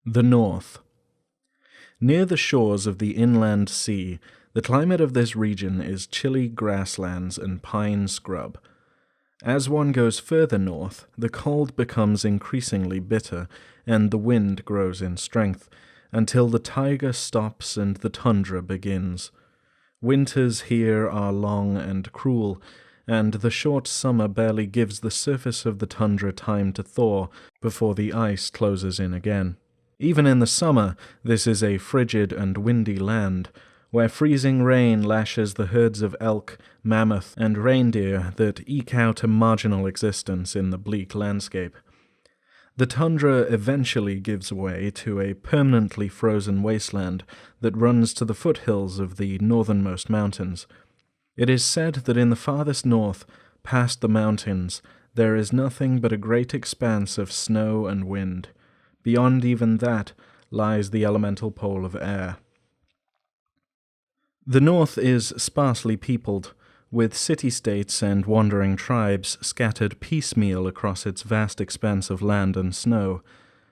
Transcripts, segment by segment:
The North. Near the shores of the inland sea, the climate of this region is chilly grasslands and pine scrub. As one goes further north, the cold becomes increasingly bitter, and the wind grows in strength, until the taiga stops and the tundra begins. Winters here are long and cruel, and the short summer barely gives the surface of the tundra time to thaw before the ice closes in again. Even in the summer, this is a frigid and windy land, where freezing rain lashes the herds of elk, mammoth, and reindeer that eke out a marginal existence in the bleak landscape. The tundra eventually gives way to a permanently frozen wasteland that runs to the foothills of the northernmost mountains. It is said that in the farthest north, past the mountains, there is nothing but a great expanse of snow and wind. Beyond even that lies the elemental pole of air. The north is sparsely peopled, with city-states and wandering tribes scattered piecemeal across its vast expanse of land and snow.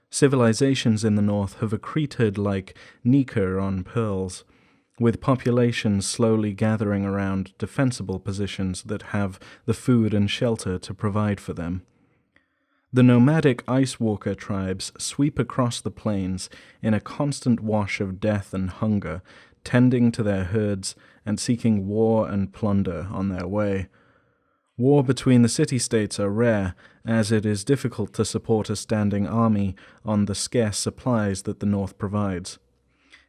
Civilizations in the north have accreted like nacre on pearls, with populations slowly gathering around defensible positions that have the food and shelter to provide for them. The nomadic Icewalker tribes sweep across the plains in a constant wash of death and hunger, tending to their herds and seeking war and plunder on their way. War between the city-states are rare, as it is difficult to support a standing army on the scarce supplies that the north provides.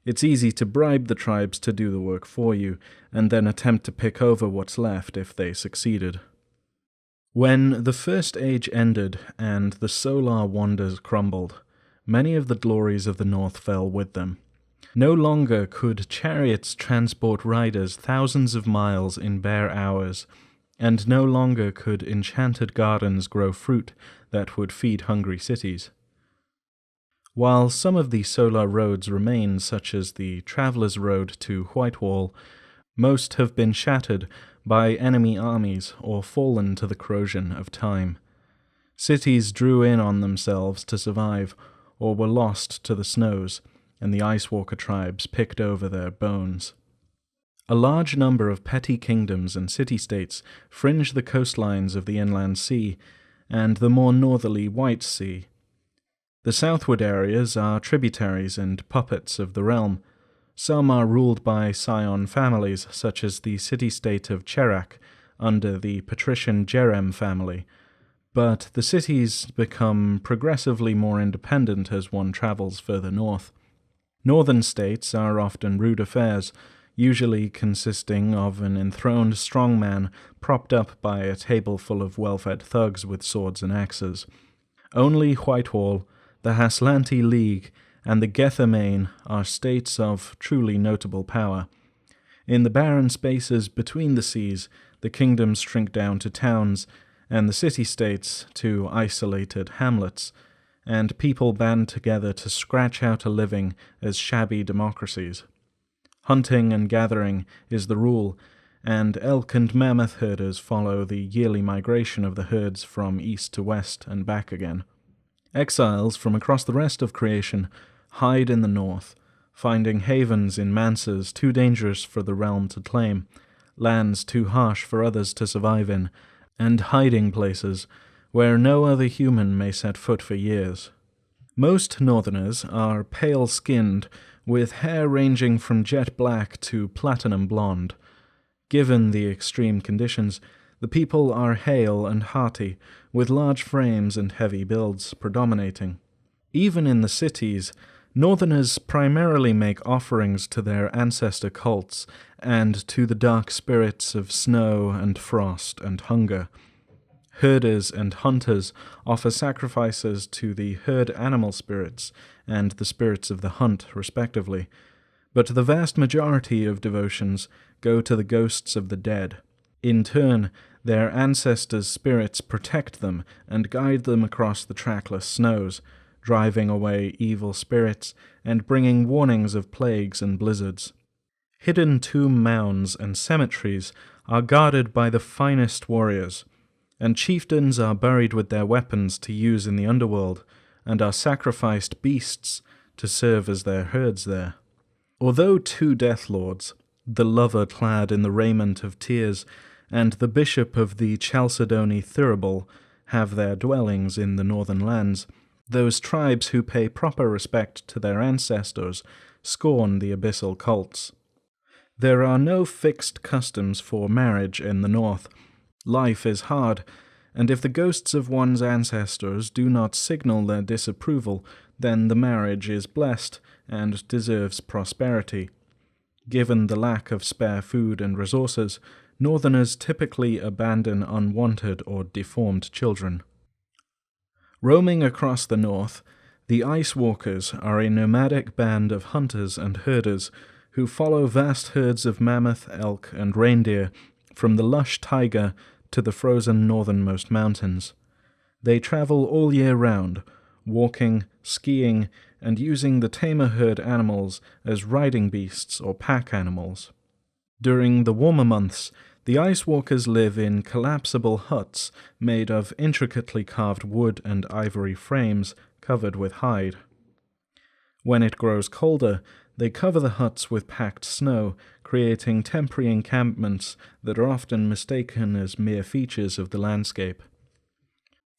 It's easy to bribe the tribes to do the work for you, and then attempt to pick over what's left if they succeeded. When the First Age ended and the solar wonders crumbled, many of the glories of the north fell with them. No longer could chariots transport riders thousands of miles in bare hours, and no longer could enchanted gardens grow fruit that would feed hungry cities. While some of the solar roads remain, such as the Traveller's Road to Whitewall, most have been shattered by enemy armies or fallen to the corrosion of time. Cities drew in on themselves to survive, or were lost to the snows, and the Icewalker tribes picked over their bones. A large number of petty kingdoms and city-states fringe the coastlines of the inland sea and the more northerly White Sea. The southward areas are tributaries and puppets of the realm. Some are ruled by scion families, such as the city-state of Cherak, under the patrician Jerem family, but the cities become progressively more independent as one travels further north. Northern states are often rude affairs, usually consisting of an enthroned strongman propped up by a table full of well-fed thugs with swords and axes. Only Whitewall, the Haslanti League, and the Gethamane are states of truly notable power. In the barren spaces between the seas, the kingdoms shrink down to towns, and the city-states to isolated hamlets, and people band together to scratch out a living as shabby democracies. Hunting and gathering is the rule, and elk and mammoth herders follow the yearly migration of the herds from east to west and back again. Exiles from across the rest of creation hide in the north, finding havens in manses too dangerous for the realm to claim, lands too harsh for others to survive in, and hiding places where no other human may set foot for years. Most northerners are pale-skinned, with hair ranging from jet black to platinum blonde. Given the extreme conditions, the people are hale and hearty, with large frames and heavy builds predominating. Even in the cities, northerners primarily make offerings to their ancestor cults and to the dark spirits of snow and frost and hunger. Herders and hunters offer sacrifices to the herd animal spirits and the spirits of the hunt, respectively, but the vast majority of devotions go to the ghosts of the dead. In turn, their ancestors' spirits protect them and guide them across the trackless snows, driving away evil spirits and bringing warnings of plagues and blizzards. Hidden tomb mounds and cemeteries are guarded by the finest warriors, and chieftains are buried with their weapons to use in the underworld, and are sacrificed beasts to serve as their herds there. Although two Death Lords, the lover clad in the raiment of tears, and the bishop of the Chalcedony Thurible, have their dwellings in the northern lands, those tribes who pay proper respect to their ancestors scorn the abyssal cults. There are no fixed customs for marriage in the north. Life is hard, and if the ghosts of one's ancestors do not signal their disapproval, then the marriage is blessed and deserves prosperity. Given the lack of spare food and resources, northerners typically abandon unwanted or deformed children. Roaming across the north, the Icewalkers are a nomadic band of hunters and herders who follow vast herds of mammoth, elk, and reindeer from the lush taiga to the frozen northernmost mountains. They travel all year round, walking, skiing, and using the tamer herd animals as riding beasts or pack animals. During the warmer months, the Icewalkers live in collapsible huts made of intricately carved wood and ivory frames covered with hide. When it grows colder, they cover the huts with packed snow, creating temporary encampments that are often mistaken as mere features of the landscape.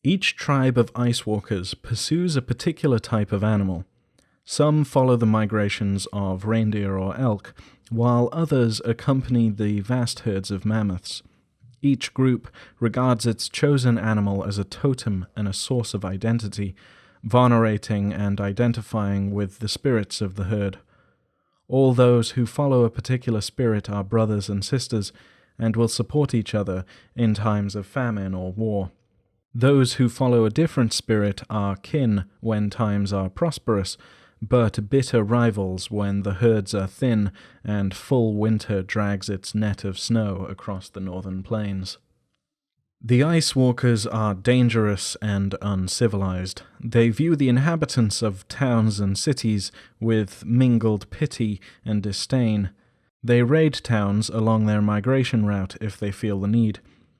Each tribe of Icewalkers pursues a particular type of animal. Some follow the migrations of reindeer or elk, while others accompany the vast herds of mammoths. Each group regards its chosen animal as a totem and a source of identity, venerating and identifying with the spirits of the herd. All those who follow a particular spirit are brothers and sisters, and will support each other in times of famine or war. Those who follow a different spirit are kin when times are prosperous, but bitter rivals when the herds are thin and full winter drags its net of snow across the northern plains. The Icewalkers are dangerous and uncivilized. They view the inhabitants of towns and cities with mingled pity and disdain. They raid towns along their migration route if they feel the need.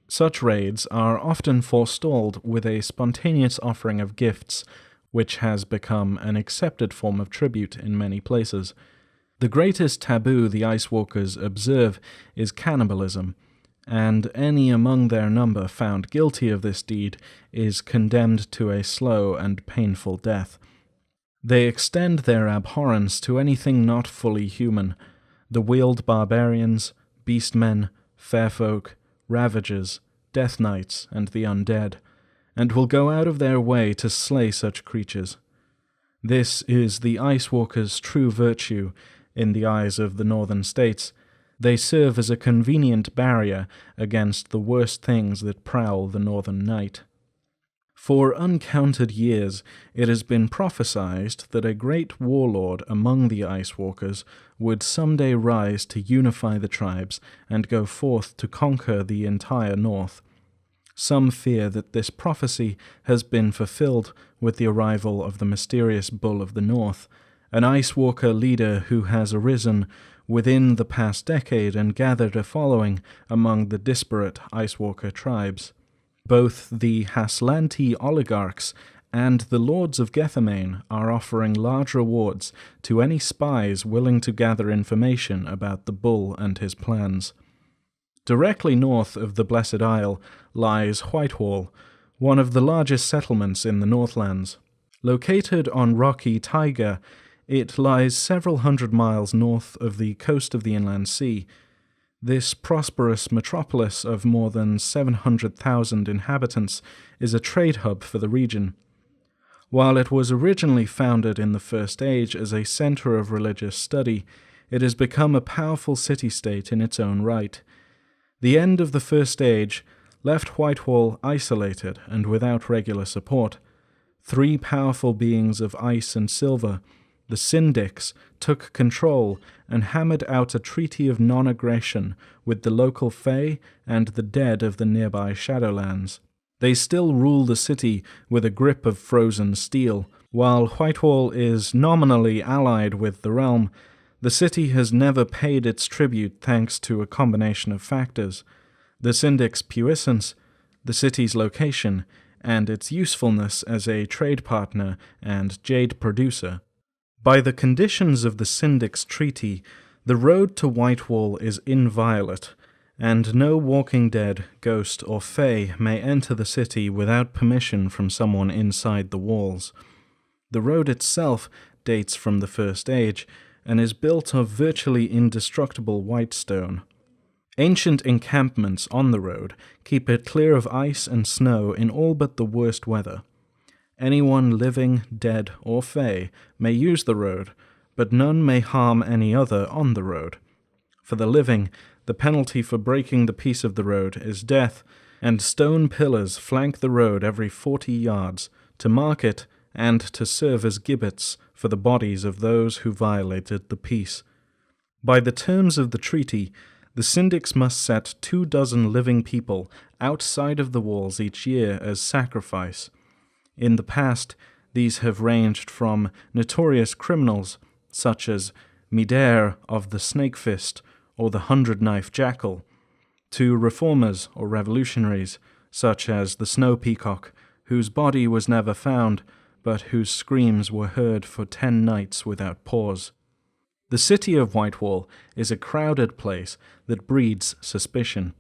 Such raids are often forestalled with a spontaneous offering of gifts, which has become an accepted form of tribute in many places. The greatest taboo the Icewalkers observe is cannibalism, and any among their number found guilty of this deed is condemned to a slow and painful death. They extend their abhorrence to anything not fully human: the wheeled barbarians, beastmen, fairfolk, ravagers, death knights, and the undead, and will go out of their way to slay such creatures. This is the Icewalkers' true virtue in the eyes of the northern states. They serve as a convenient barrier against the worst things that prowl the northern night. For uncounted years it has been prophesied that a great warlord among the Icewalkers would someday rise to unify the tribes and go forth to conquer the entire north. Some fear that this prophecy has been fulfilled with the arrival of the mysterious Bull of the North, an Icewalker leader who has arisen within the past decade and gathered a following among the disparate Icewalker tribes. Both the Haslanti oligarchs and the lords of Gethamane are offering large rewards to any spies willing to gather information about the bull and his plans. Directly north of the Blessed Isle lies Whitewall, one of the largest settlements in the Northlands. Located on rocky taiga, it lies several hundred miles north of the coast of the inland sea. This prosperous metropolis of more than 700,000 inhabitants is a trade hub for the region. While it was originally founded in the First Age as a center of religious study, it has become a powerful city-state in its own right. The end of the First Age left Whitewall isolated and without regular support. Three powerful beings of ice and silver, the Syndics, took control and hammered out a treaty of non-aggression with the local Fae and the dead of the nearby Shadowlands. They still rule the city with a grip of frozen steel. While Whitewall is nominally allied with the realm, the city has never paid its tribute thanks to a combination of factors: the Syndic's puissance, the city's location, and its usefulness as a trade partner and jade producer. By the conditions of the Syndic's treaty, the road to Whitewall is inviolate, and no walking dead, ghost, or fae may enter the city without permission from someone inside the walls. The road itself dates from the First Age, and is built of virtually indestructible white stone. Ancient encampments on the road keep it clear of ice and snow in all but the worst weather. Anyone living, dead, or fae may use the road, but none may harm any other on the road. For the living, the penalty for breaking the peace of the road is death, and stone pillars flank the road every 40 yards to mark it and to serve as gibbets for the bodies of those who violated the peace. By the terms of the treaty, the Syndics must set 24 living people outside of the walls each year as sacrifice. In the past, these have ranged from notorious criminals such as Midair of the Snake Fist or the 100-Knife Jackal, to reformers or revolutionaries such as the Snow Peacock, whose body was never found, but whose screams were heard for 10 nights without pause. The city of Whitewall is a crowded place that breeds suspicion.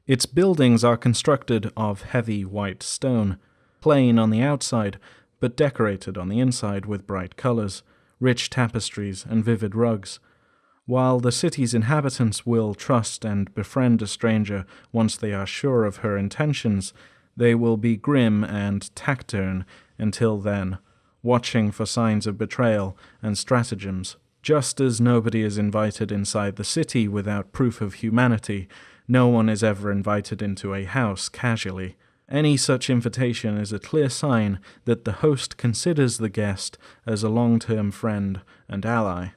Its buildings are constructed of heavy white stone, plain on the outside, but decorated on the inside with bright colors, rich tapestries, and vivid rugs. While the city's inhabitants will trust and befriend a stranger once they are sure of her intentions, they will be grim and taciturn until then, watching for signs of betrayal and stratagems. Just as nobody is invited inside the city without proof of humanity, no one is ever invited into a house casually. Any such invitation is a clear sign that the host considers the guest as a long-term friend and ally.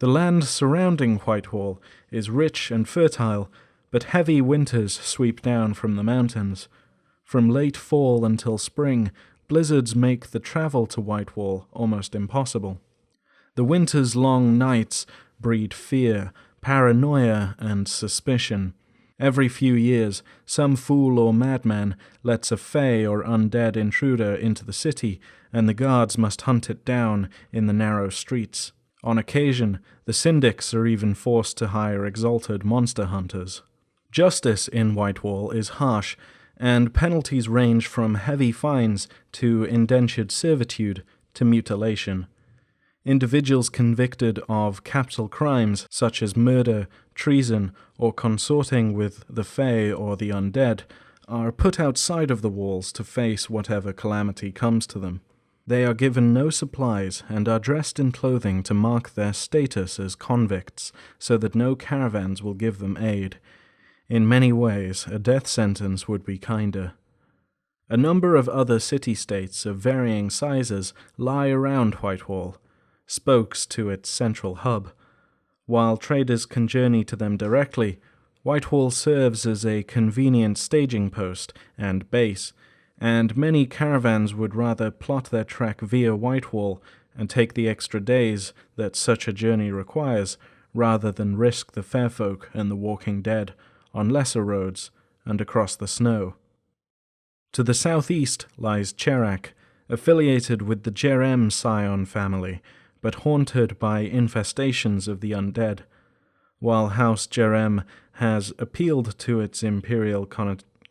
The land surrounding Whitewall is rich and fertile, but heavy winters sweep down from the mountains. From late fall until spring, blizzards make the travel to Whitewall almost impossible. The winter's long nights breed fear, paranoia, and suspicion. Every few years, some fool or madman lets a fae or undead intruder into the city, and the guards must hunt it down in the narrow streets. On occasion, the Syndics are even forced to hire exalted monster hunters. Justice in Whitewall is harsh, and penalties range from heavy fines to indentured servitude to mutilation. Individuals convicted of capital crimes such as murder, treason, or consorting with the fae or the undead are put outside of the walls to face whatever calamity comes to them. They are given no supplies and are dressed in clothing to mark their status as convicts so that no caravans will give them aid. In many ways, a death sentence would be kinder. A number of other city-states of varying sizes lie around Whitewall, spokes to its central hub. While traders can journey to them directly, Whitewall serves as a convenient staging post and base, and many caravans would rather plot their trek via Whitewall and take the extra days that such a journey requires, rather than risk the fair folk and the walking dead on lesser roads and across the snow. To the southeast lies Cherak, affiliated with the Jerem scion family, but haunted by infestations of the undead. While House Jerem has appealed to its imperial connections,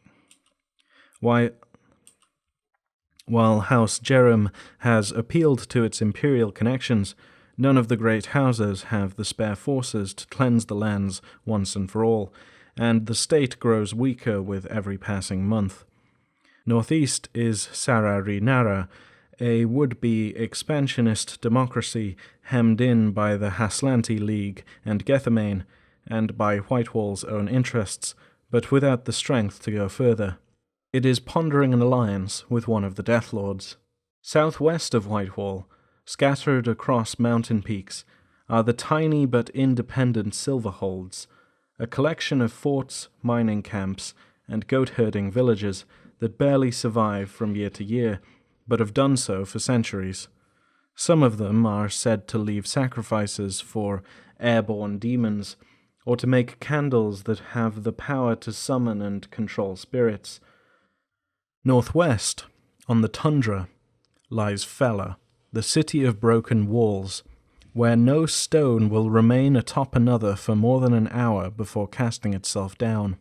none of the great houses have the spare forces to cleanse the lands once and for all, and the state grows weaker with every passing month. Northeast is Shanarinara, a would-be expansionist democracy hemmed in by the Haslanti League and Gethamane, and by Whitewall's own interests, but without the strength to go further. It is pondering an alliance with one of the Death Lords. Southwest of Whitewall, scattered across mountain peaks, are the tiny but independent Silverholds, a collection of forts, mining camps, and goat-herding villages that barely survive from year to year, but have done so for centuries. Some of them are said to leave sacrifices for airborne demons, or to make candles that have the power to summon and control spirits. Northwest, on the tundra, lies Fella, the city of broken walls, where no stone will remain atop another for more than an hour before casting itself down.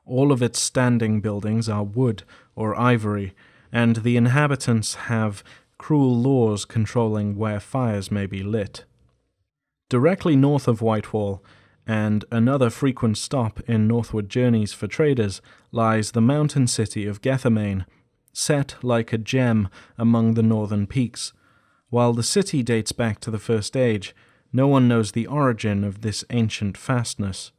All of its standing buildings are wood or ivory, and the inhabitants have cruel laws controlling where fires may be lit. Directly north of Whitewall, and another frequent stop in northward journeys for traders, lies the mountain city of Gethamane, set like a gem among the northern peaks. While the city dates back to the First Age, no one knows the origin of this ancient fastness.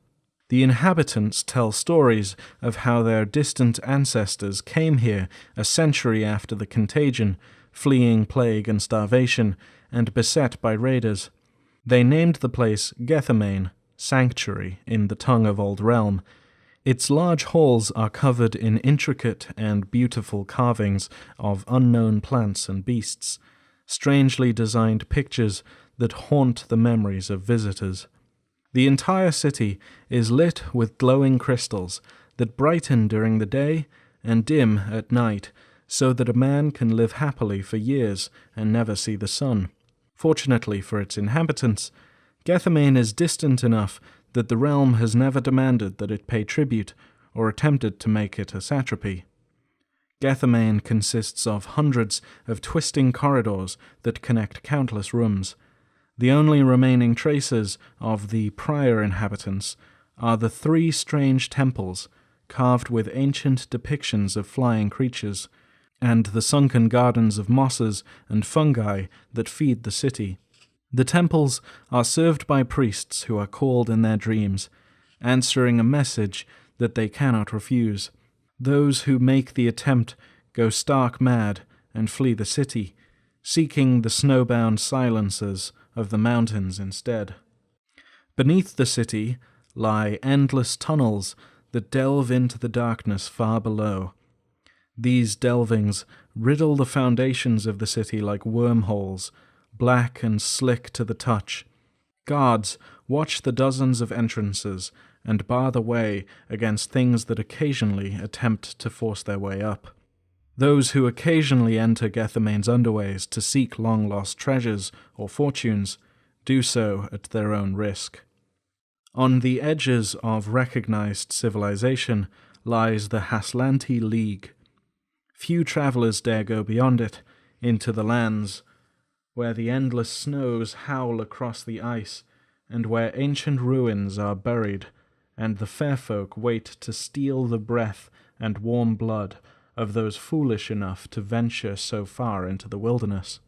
The inhabitants tell stories of how their distant ancestors came here a century after the contagion, fleeing plague and starvation, and beset by raiders. They named the place Gethamane, sanctuary in the tongue of Old Realm. Its large halls are covered in intricate and beautiful carvings of unknown plants and beasts, strangely designed pictures that haunt the memories of visitors. The entire city is lit with glowing crystals that brighten during the day and dim at night, so that a man can live happily for years and never see the sun. Fortunately for its inhabitants, Gethamane is distant enough that the realm has never demanded that it pay tribute or attempted to make it a satrapy. Gethamane consists of hundreds of twisting corridors that connect countless rooms. The only remaining traces of the prior inhabitants are the 3 strange temples carved with ancient depictions of flying creatures, and the sunken gardens of mosses and fungi that feed the city. The temples are served by priests who are called in their dreams, answering a message that they cannot refuse. Those who make the attempt go stark mad and flee the city, seeking the snowbound silences of the mountains instead. Beneath the city lie endless tunnels that delve into the darkness far below. These delvings riddle the foundations of the city like wormholes, black and slick to the touch. Guards watch the dozens of entrances and bar the way against things that occasionally attempt to force their way up. Those who occasionally enter Gethamane's underways to seek long-lost treasures or fortunes do so at their own risk. On the edges of recognized civilization lies the Haslanti League. Few travelers dare go beyond it, into the lands where the endless snows howl across the ice, and where ancient ruins are buried, and the fair folk wait to steal the breath and warm blood of those foolish enough to venture so far into the wilderness.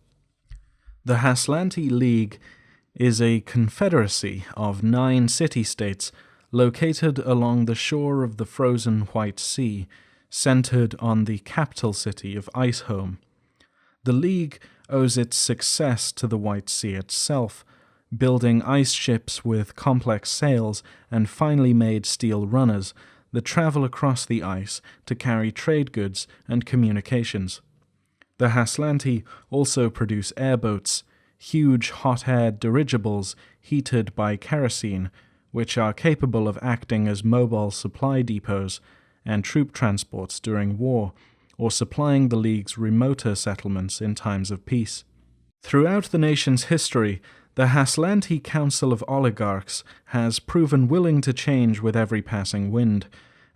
The Haslanti League is a confederacy of 9 city-states located along the shore of the frozen White Sea, centered on the capital city of Icehome. The League owes its success to the White Sea itself, building ice ships with complex sails and finely made steel runners that travel across the ice to carry trade goods and communications. The Haslanti also produce airboats, huge hot-air dirigibles heated by kerosene, which are capable of acting as mobile supply depots and troop transports during war, or supplying the League's remoter settlements in times of peace. Throughout the nation's history, the Haslanti Council of Oligarchs has proven willing to change with every passing wind,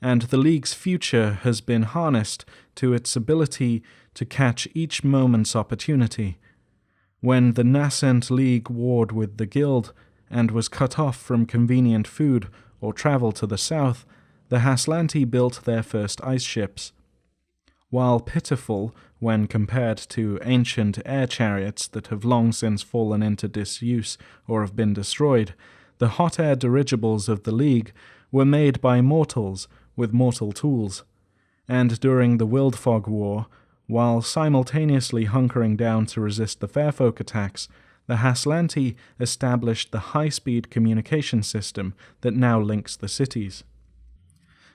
and the League's future has been harnessed to its ability to catch each moment's opportunity. When the nascent League warred with the Guild and was cut off from convenient food or travel to the south, the Haslanti built their first ice ships. While pitiful when compared to ancient air chariots that have long since fallen into disuse or have been destroyed, the hot air dirigibles of the League were made by mortals with mortal tools, and during the Wildfog War, while simultaneously hunkering down to resist the Fairfolk attacks, the Haslanti established the high-speed communication system that now links the cities.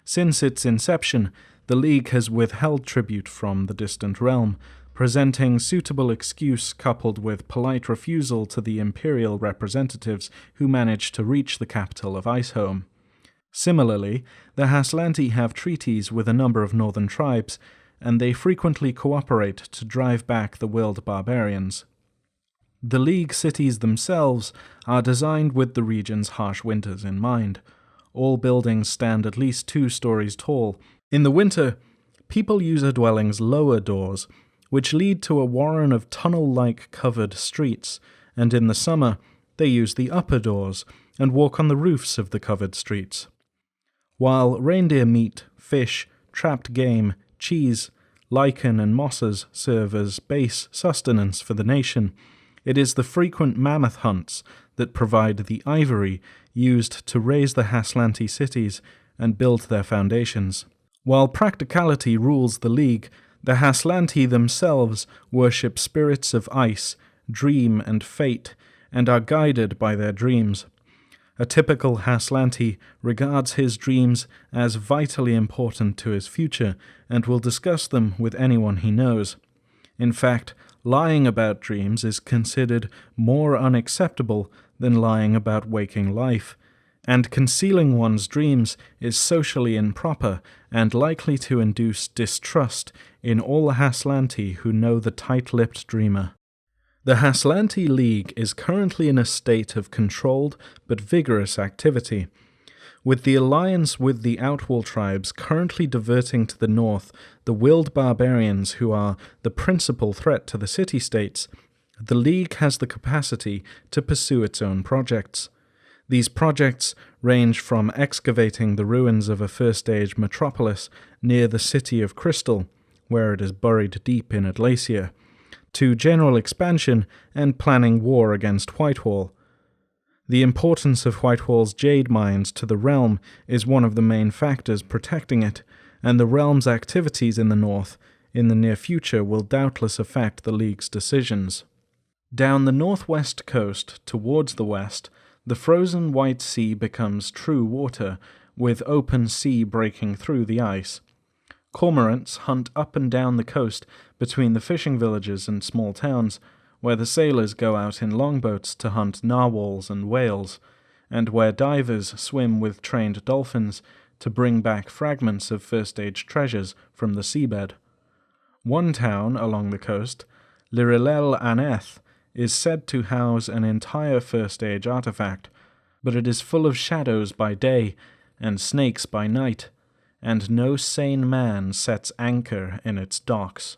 Since its inception, the League has withheld tribute from the distant realm, presenting suitable excuse coupled with polite refusal to the imperial representatives who managed to reach the capital of Icehome. Similarly, the Haslanti have treaties with a number of northern tribes, and they frequently cooperate to drive back the Wild barbarians. The League cities themselves are designed with the region's harsh winters in mind. All buildings stand at least 2 stories tall. In the winter, people use a dwelling's lower doors, which lead to a warren of tunnel-like covered streets, and in the summer they use the upper doors and walk on the roofs of the covered streets. While reindeer meat, fish, trapped game, cheese, lichen and mosses serve as base sustenance for the nation, it is the frequent mammoth hunts that provide the ivory used to raise the Haslanti cities and build their foundations. While practicality rules the League, the Haslanti themselves worship spirits of ice, dream and fate, and are guided by their dreams. A typical Haslanti regards his dreams as vitally important to his future and will discuss them with anyone he knows. In fact, lying about dreams is considered more unacceptable than lying about waking life, and concealing one's dreams is socially improper and likely to induce distrust in all Haslanti who know the tight-lipped dreamer. The Haslanti League is currently in a state of controlled but vigorous activity, with the alliance with the Outwall tribes currently diverting to the north the willed barbarians who are the principal threat to the city-states. The League has the capacity to pursue its own projects. These projects range from excavating the ruins of a first-age metropolis near the city of Crystal, where it is buried deep in Adlacia, to general expansion and planning war against Whitewall. The importance of Whitewall's jade mines to the realm is one of the main factors protecting it, and the realm's activities in the north in the near future will doubtless affect the League's decisions. Down the northwest coast towards the west, the frozen White Sea becomes true water, with open sea breaking through the ice. Cormorants hunt up and down the coast between the fishing villages and small towns, where the sailors go out in longboats to hunt narwhals and whales, and where divers swim with trained dolphins to bring back fragments of first-age treasures from the seabed. One town along the coast, Liriel-Anneth, is said to house an entire first-age artifact, but it is full of shadows by day and snakes by night, and no sane man sets anchor in its docks.